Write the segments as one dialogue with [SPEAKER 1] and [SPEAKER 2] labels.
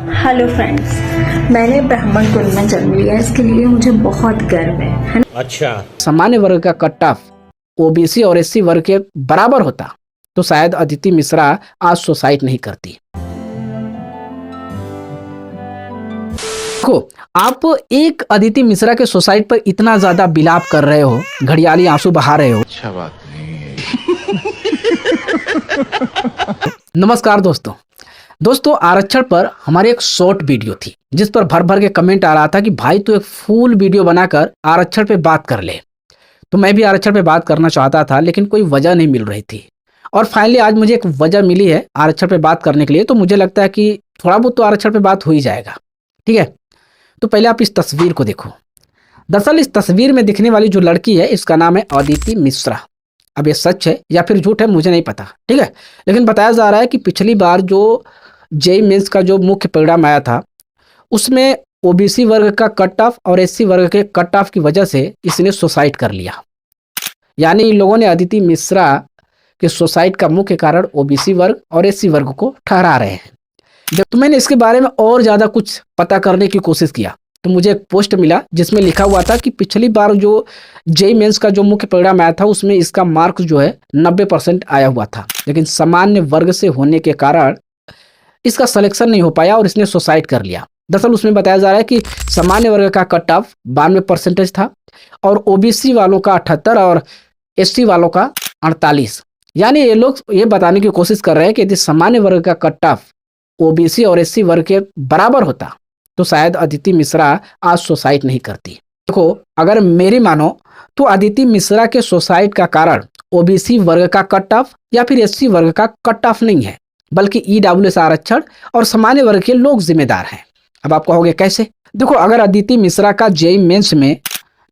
[SPEAKER 1] Hello friends, मैंने ब्राह्मण कुल में जन्म लिया, इसके लिए मुझे बहुत गर्व है ना।
[SPEAKER 2] अच्छा,
[SPEAKER 3] सामान्य वर्ग का कट ऑफ ओबीसी और एससी वर्ग के बराबर होता तो शायद अदिति मिश्रा आज सुसाइड नहीं करती। देखो, आप एक अदिति मिश्रा के सुसाइड पर इतना ज्यादा बिलाप कर रहे हो, घड़ियाली आंसू बहा रहे हो।
[SPEAKER 4] अच्छा बात नहीं है।
[SPEAKER 3] नमस्कार दोस्तों, आरक्षण पर हमारी एक शॉर्ट वीडियो थी जिस पर भर भर के कमेंट आ रहा था कि भाई तू एक फुल वीडियो बनाकर आरक्षण पे बात कर ले। तो मैं भी आरक्षण पे बात करना चाहता था लेकिन कोई वजह नहीं मिल रही थी, और फाइनली आज मुझे एक वजह मिली है आरक्षण पे बात करने के लिए। तो मुझे लगता है कि थोड़ा बहुत तो आरक्षण पे बात हो ही जाएगा। ठीक है, तो पहले आप इस तस्वीर को देखो। दरअसल इस तस्वीर में दिखने वाली जो लड़की है इसका नाम है अदिति मिश्रा। अब ये सच है या फिर झूठ है मुझे नहीं पता, ठीक है, लेकिन बताया जा रहा है कि पिछली बार जो जेईई मेंस का जो मुख्य परिणाम आया था उसमें ओबीसी वर्ग का कट ऑफ और एससी वर्ग के कट ऑफ की वजह से इसने सुसाइड कर लिया। यानी इन लोगों ने अदिति मिश्रा के सुसाइड का मुख्य कारण ओबीसी वर्ग और एससी वर्ग को ठहरा रहे हैं। जब मैंने इसके बारे में और ज़्यादा कुछ पता करने की कोशिश किया तो मुझे एक पोस्ट मिला जिसमें लिखा हुआ था कि पिछली बार जो जेईई मेंस का जो मुख्य परिणाम आया था उसमें इसका मार्क्स जो है 90% आया हुआ था, लेकिन सामान्य वर्ग से होने के कारण इसका सिलेक्शन नहीं हो पाया और इसने सुसाइड कर लिया। दरअसल उसमें बताया जा रहा है कि सामान्य वर्ग का कट ऑफ 92% था और ओबीसी वालों का 78 और एसटी वालों का 48। यानी ये लोग ये बताने की कोशिश कर रहे हैं कि यदि सामान्य वर्ग का कट ऑफ ओबीसी और एससी वर्ग के बराबर होता तो शायद अदिति मिश्रा आज सुसाइड नहीं करती। देखो, अगर मेरी मानो तो अदिति मिश्रा के सुसाइड का कारण ओबीसी वर्ग का कट ऑफ या फिर एससी वर्ग का कट ऑफ नहीं है, बल्कि ईडब्ल्यूएस आरक्षण और सामान्य वर्ग के लोग जिम्मेदार हैं। अब आप कहोगे कैसे? देखो, अगर अदिति मिश्रा का जेईई मेंस में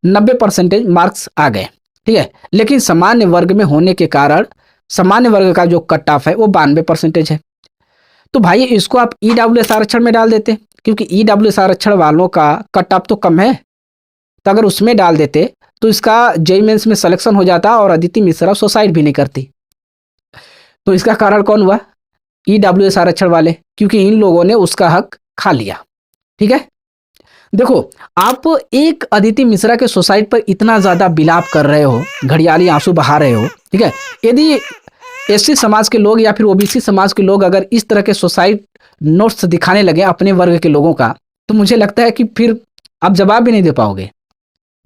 [SPEAKER 3] 90% मार्क्स आ गए, ठीक है, लेकिन सामान्य वर्ग में होने के कारण सामान्य वर्ग का जो कट ऑफ है वो 92% है, तो भाई इसको आप ईडब्ल्यूएस आरक्षण में डाल देते, क्योंकि ईडब्ल्यूएस आरक्षण वालों का कट ऑफ तो कम है। तो अगर उसमें डाल देते तो इसका जेईई मेंस में सिलेक्शन हो जाता और अदिति मिश्रा सुसाइड भी नहीं करती। तो इसका कारण कौन हुआ? ईडब्ल्यूएस आरक्षण वाले, क्योंकि इन लोगों ने उसका हक खा लिया। ठीक है, देखो, आप एक अदिति मिश्रा के सुसाइड पर इतना ज्यादा बिलाप कर रहे हो, घड़ियाली आंसू बहा रहे हो, ठीक है, यदि एससी समाज के लोग या फिर ओबीसी समाज के लोग अगर इस तरह के सुसाइड नोट्स दिखाने लगे अपने वर्ग के लोगों का, तो मुझे लगता है कि फिर आप जवाब भी नहीं दे पाओगे।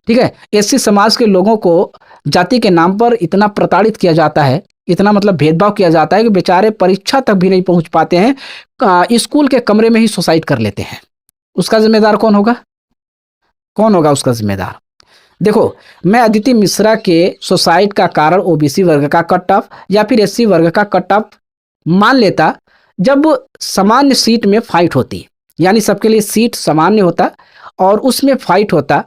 [SPEAKER 3] ठीक है, एससी समाज के लोगों को जाति के नाम पर इतना प्रताड़ित किया जाता है, इतना मतलब भेदभाव किया जाता है कि बेचारे परीक्षा तक भी नहीं पहुंच पाते हैं, स्कूल के कमरे में ही सुसाइड कर लेते हैं। उसका जिम्मेदार कौन होगा? कौन होगा उसका जिम्मेदार? देखो, मैं अदिति मिश्रा के सुसाइड का कारण ओबीसी वर्ग का कट ऑफ या फिर एससी वर्ग का कट ऑफ मान लेता जब सामान्य सीट में फाइट होती, यानी सबके लिए सीट सामान्य होता और उसमें फाइट होता,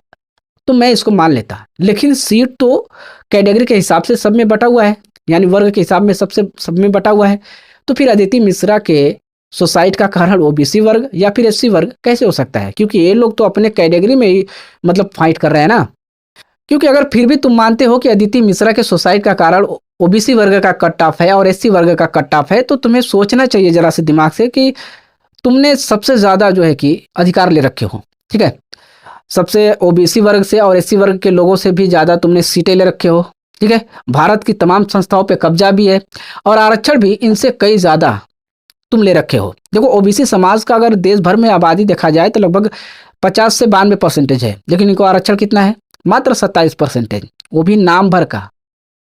[SPEAKER 3] तो मैं इसको मान लेता। लेकिन सीट तो कैटेगरी के हिसाब से सब में बटा हुआ है, यानी वर्ग के हिसाब में सब में बटा हुआ है, तो फिर अदिति मिश्रा के सुसाइड का कारण ओबीसी वर्ग या फिर एससी वर्ग कैसे हो सकता है? क्योंकि ये लोग तो अपने कैटेगरी में ही मतलब फाइट कर रहे हैं ना। क्योंकि अगर फिर भी तुम मानते हो कि अदिति मिश्रा के सुसाइड का कारण ओबीसी वर्ग का कट ऑफ है और एससी वर्ग का कट ऑफ है, तो तुम्हें सोचना चाहिए जरा से दिमाग से कि तुमने सबसे ज्यादा जो है कि अधिकार ले रखे हो। ठीक है, सबसे ओबीसी वर्ग से और एससी वर्ग के लोगों से भी ज्यादा तुमने सीटें ले रखे हो। ठीक है, भारत की तमाम संस्थाओं पे कब्जा भी है और आरक्षण भी इनसे कई ज्यादा तुम ले रखे हो। देखो, ओबीसी समाज का अगर देश भर में आबादी देखा जाए तो लगभग 50 से 92% है, लेकिन इनको आरक्षण कितना है? मात्र 27%, वो भी नाम भर का,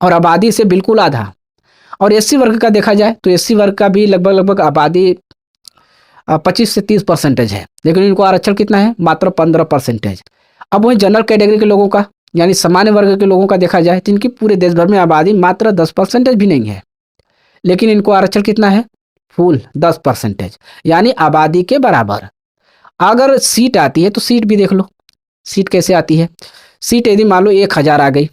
[SPEAKER 3] और आबादी से बिल्कुल आधा। और एससी वर्ग का देखा जाए तो एससी वर्ग का भी लगभग आबादी 25 से 30% है, लेकिन इनको आरक्षण कितना है? मात्र 15%। अब वहीं जनरल कैटेगरी के लोगों का, यानी सामान्य वर्ग के लोगों का देखा जाए, जिनकी पूरे देश भर में आबादी मात्र 10% भी नहीं है, लेकिन इनको आरक्षण कितना है? फुल 10%, यानी आबादी के बराबर। अगर सीट आती है तो सीट भी देख लो, सीट कैसे आती है? सीट यदि मान लो 1000 आ गई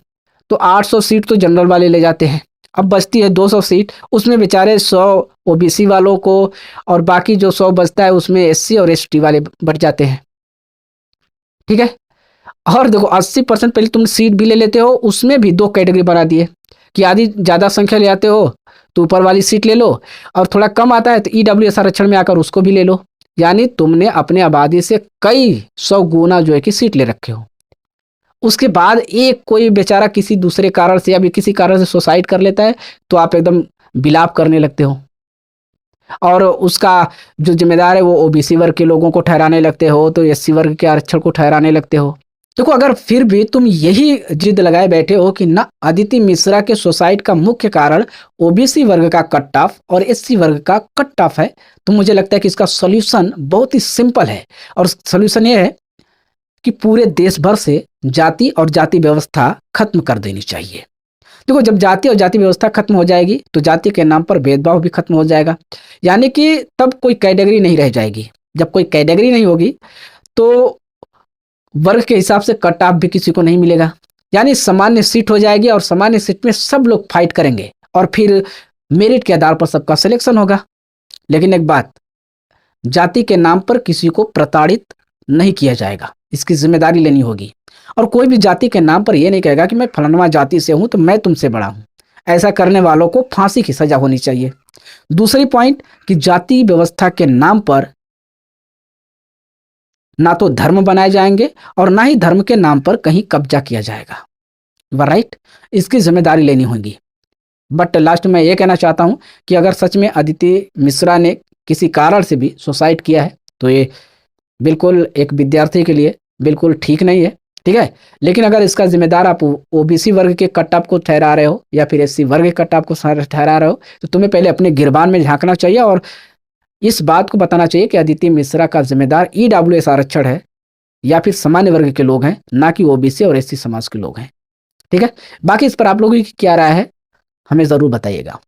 [SPEAKER 3] तो 800 सीट तो जनरल वाले ले जाते हैं, अब बचती है 200 सीट, उसमें बेचारे 100 ओबीसी वालों को और बाकी जो 100 बचता है उसमें एससी और एसटी वाले बच जाते हैं। ठीक है, और देखो 80% पहले तुम सीट भी ले लेते हो, उसमें भी 2 कैटेगरी बना दिए कि आदि ज़्यादा संख्या ले आते हो तो ऊपर वाली सीट ले लो, और थोड़ा कम आता है तो ईडब्ल्यूएस आरक्षण में आकर उसको भी ले लो। यानी तुमने अपने आबादी से कई 100 गुना जो है कि सीट ले रखे हो। उसके बाद एक कोई बेचारा किसी दूसरे कारण से या भी किसी कारण से सुसाइड कर लेता है तो आप एकदम विलाप करने लगते हो और उसका जो जिम्मेदार है वो ओबीसी वर्ग के लोगों को ठहराने लगते हो, तो एससी वर्ग के आरक्षण को ठहराने लगते हो। देखो, अगर फिर भी तुम यही जिद लगाए बैठे हो कि ना अदिति मिश्रा के सुसाइड का मुख्य कारण ओबीसी वर्ग का कट ऑफ और एससी वर्ग का कट ऑफ है, तो मुझे लगता है कि इसका सॉल्यूशन बहुत ही सिंपल है। और सॉल्यूशन ये है कि पूरे देश भर से जाति और जाति व्यवस्था खत्म कर देनी चाहिए। देखो, जब जाति और जाति व्यवस्था खत्म हो जाएगी तो जाति के नाम पर भेदभाव भी खत्म हो जाएगा, यानी कि तब कोई कैटेगरी नहीं रह जाएगी। जब कोई कैटेगरी नहीं होगी तो वर्ग के हिसाब से कट ऑफ भी किसी को नहीं मिलेगा, यानी सामान्य सीट हो जाएगी और सामान्य सीट में सब लोग फाइट करेंगे और फिर मेरिट के आधार पर सबका सिलेक्शन होगा। लेकिन एक बात, जाति के नाम पर किसी को प्रताड़ित नहीं किया जाएगा, इसकी जिम्मेदारी लेनी होगी। और कोई भी जाति के नाम पर यह नहीं कहेगा कि मैं फलाना जाति से हूं तो मैं तुमसे बड़ा हूं। ऐसा करने वालों को फांसी की सजा होनी चाहिए। दूसरी पॉइंट कि जाति व्यवस्था के नाम पर ना तो धर्म बनाए जाएंगे और ना ही धर्म के नाम पर कहीं कब्जा किया जाएगा। राइट, इसकी जिम्मेदारी लेनी होगी। बट लास्ट में यह कहना चाहता हूं कि अगर सच में अदिति मिश्रा ने किसी कारण से भी सुसाइड किया है तो ये बिल्कुल एक विद्यार्थी के लिए बिल्कुल ठीक नहीं है, ठीक है। लेकिन अगर इसका जिम्मेदार आप ओबीसी वर्ग के कट ऑफ को ठहरा रहे हो या फिर एससी वर्ग के कट ऑफ को ठहरा रहे हो तो तुम्हें पहले अपने गिरबान में झांकना चाहिए और इस बात को बताना चाहिए कि अदिति मिश्रा का जिम्मेदार ईडब्ल्यूएस आरक्षण है या फिर सामान्य वर्ग के लोग हैं, ना कि ओबीसी और एससी समाज के लोग हैं, ठीक है। बाकी इस पर आप लोगों की क्या राय है हमें ज़रूर बताइएगा।